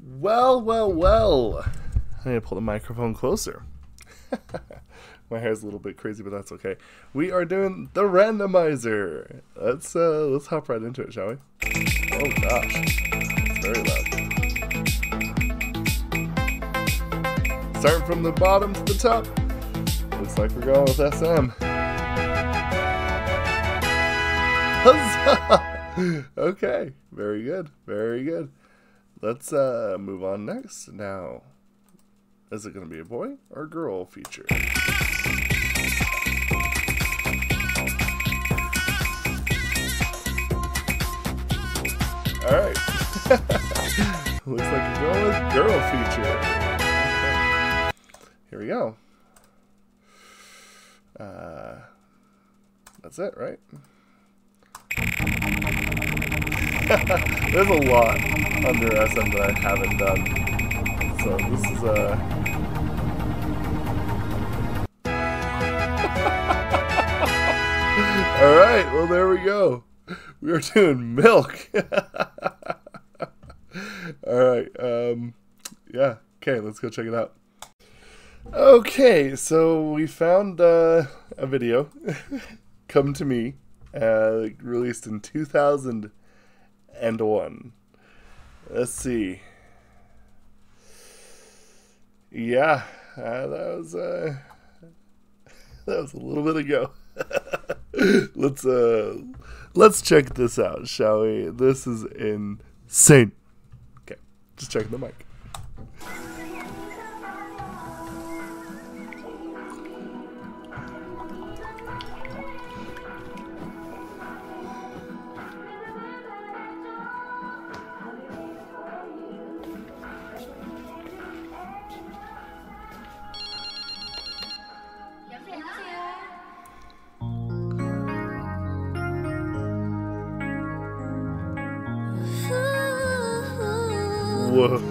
Well. I need to pull the microphone closer. My hair's a little bit crazy, but that's okay. We are doing the randomizer. Let's hop right into it, shall we? Oh gosh, it's very loud. Starting from the bottom to the top. Looks like we're going with SM. Huzzah! Okay, very good, very good. Let's move on next. Now, is it going to be a boy or girl feature? Alright. Looks like you're going with girl feature. Here we go. That's it, right? There's a lot under SM that I haven't done. So this is Alright, well there we go. We are doing milk. Alright, yeah, okay, let's go check it out. Okay, so we found a video, Come to Me, released in 2001. Let's see. Yeah, that was a little bit ago. Let's check this out, shall we? This is insane. Okay, just checking the mic. Whoa.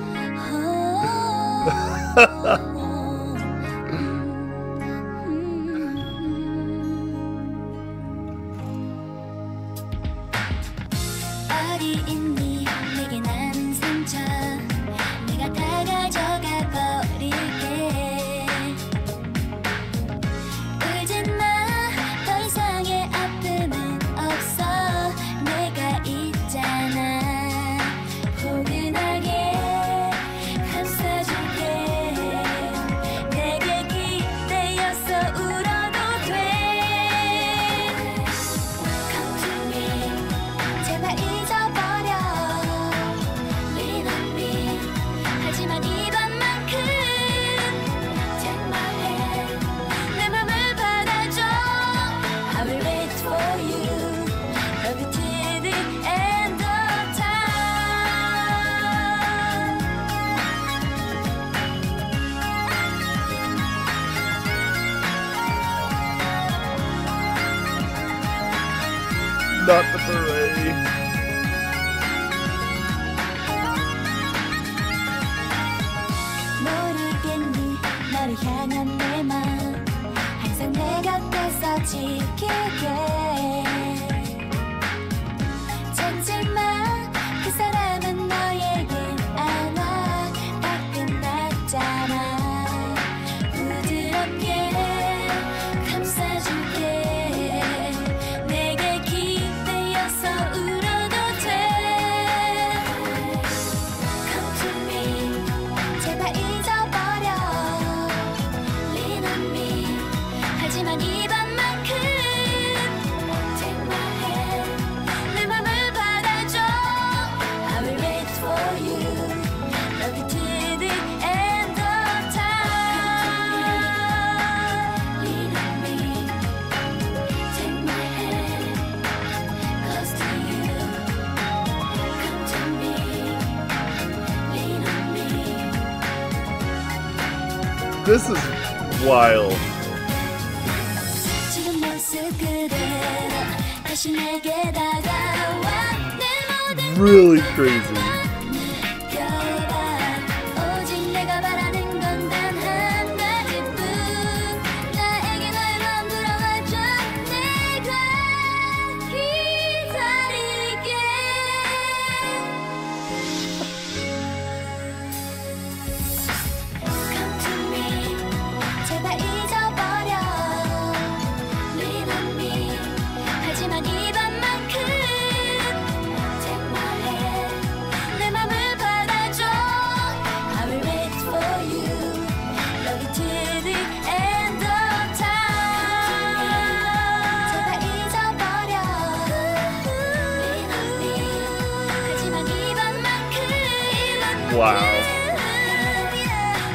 Not the beret. 모르겠니 너를 향한 내 마음 항상 내 곁에서 지키게 찾지마 그 사람은 너에게 안 와 다 끝났잖아 부드럽게 감싸줄게 This is wild. Really crazy. Wow.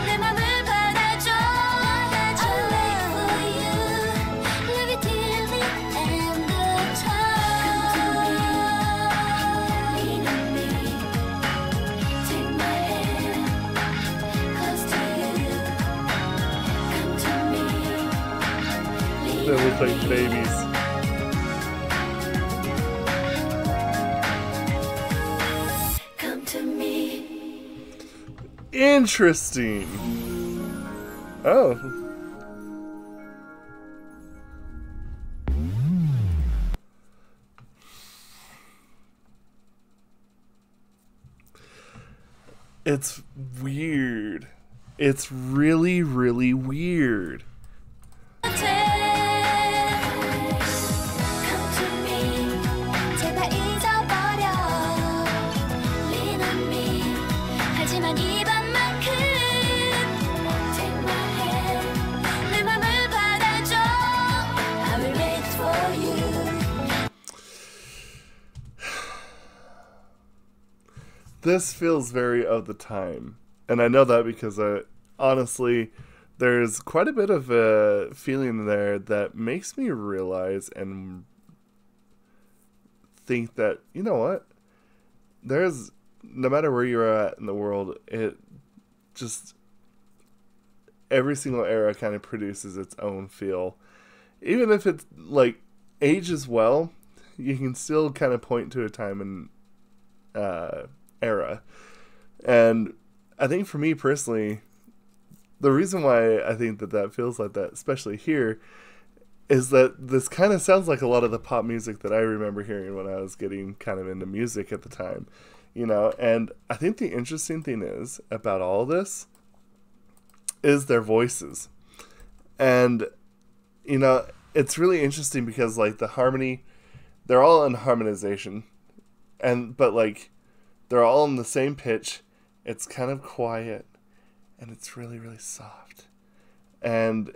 내 맘을 받아줘. I'll wait for you. Love you till the end of time. Lean on me. Take my hand. Close to you. Come to me. They look like babies. Come to me. Interesting. Oh. It's weird. It's really, really weird. Come to me. 제발 잊어버려. Lean on me. 하지만 이번만큼 Take my hand. 내 맘을 받아줘. I will wait for you. This feels very of the time. And I know that because honestly, there's quite a bit of a feeling there that makes me realize and think that, you know what? There's, no matter where you're at in the world, it just, every single era kind of produces its own feel. Even if it's like ages well, you can still kind of point to a time and era. And I think for me personally, the reason why I think that feels like that, especially here, is that this kind of sounds like a lot of the pop music that I remember hearing when I was getting kind of into music at the time, you know. And I think the interesting thing is about all this is their voices. And, you know, it's really interesting because, like, the harmony, they're all in harmonization, but like they're all in the same pitch. It's kind of quiet, and it's really, really soft. And,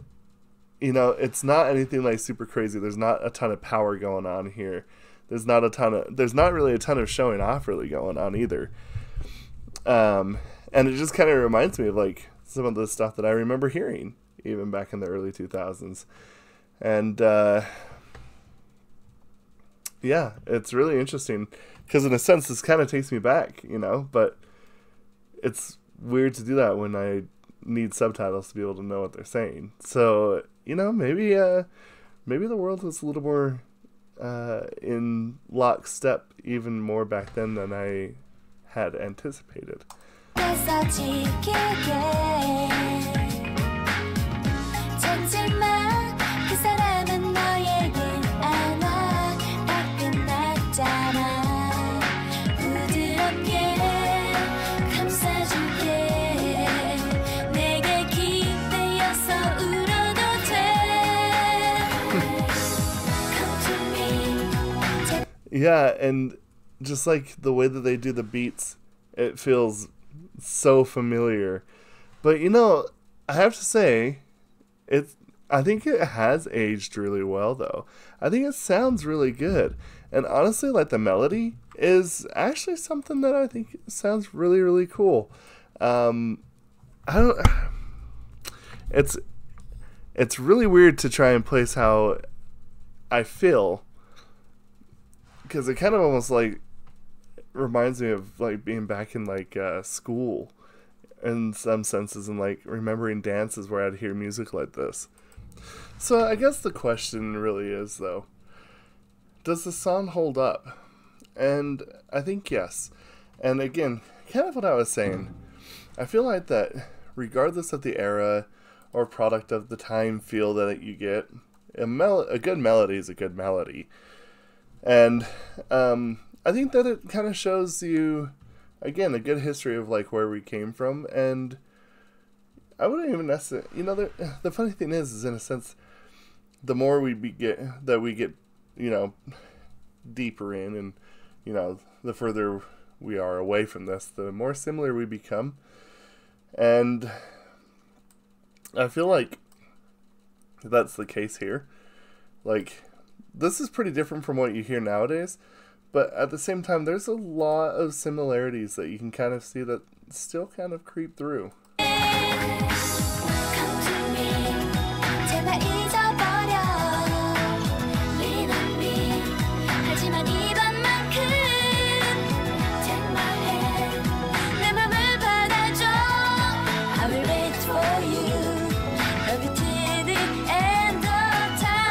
you know, it's not anything like super crazy. There's not a ton of power going on here. There's not really a ton of showing off really going on either. And it just kind of reminds me of like some of the stuff that I remember hearing even back in the early 2000s. And yeah, it's really interesting because in a sense this kind of takes me back, you know, but it's weird to do that when I need subtitles to be able to know what they're saying. So, you know, maybe the world was a little more in lockstep even more back then than I had anticipated. 그래서 지킬게. 찾지 마. 그 사람은 너에게 안 와. 다 끝났잖아. 부드럽게 감싸줄게. 내게 기대어서 울어도 돼. Come to me. Yeah, and just like the way that they do the beats, it feels so familiar. But you know, I have to say, I think it has aged really well though. I think it sounds really good. And honestly, like the melody is actually something that I think sounds really, really cool. It's really weird to try and place how I feel, because it kind of almost like reminds me of like being back in like school in some senses, and like remembering dances where I'd hear music like this. So I guess the question really is though, does the song hold up? And I think yes. And again, kind of what I was saying, I feel like that regardless of the era or product of the time feel that you get, a good melody is a good melody. And I think that it kind of shows you, again, a good history of like where we came from. And I wouldn't even necessarily, you know, the funny thing is in a sense, the more we get, you know, deeper in, and, you know, the further we are away from this, the more similar we become. And I feel like that's the case here. Like, this is pretty different from what you hear nowadays, But at the same time, there's a lot of similarities that you can kind of see that still kind of creep through. Come to me 제발 잊어버려 Lean on me 하지만 이번만큼 Take my hand 내 맘을 받아줘 I will wait for you Love you till the end of time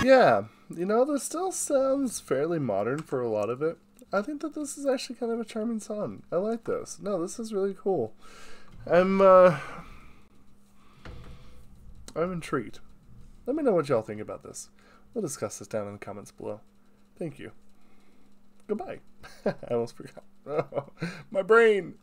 Yeah, you know, this still sounds fairly modern for a lot of it. I think that this is actually kind of a charming song. I like this. No, this is really cool. I'm intrigued. Let me know what y'all think about this. We'll discuss this down in the comments below. Thank you. Goodbye. I almost forgot. My brain.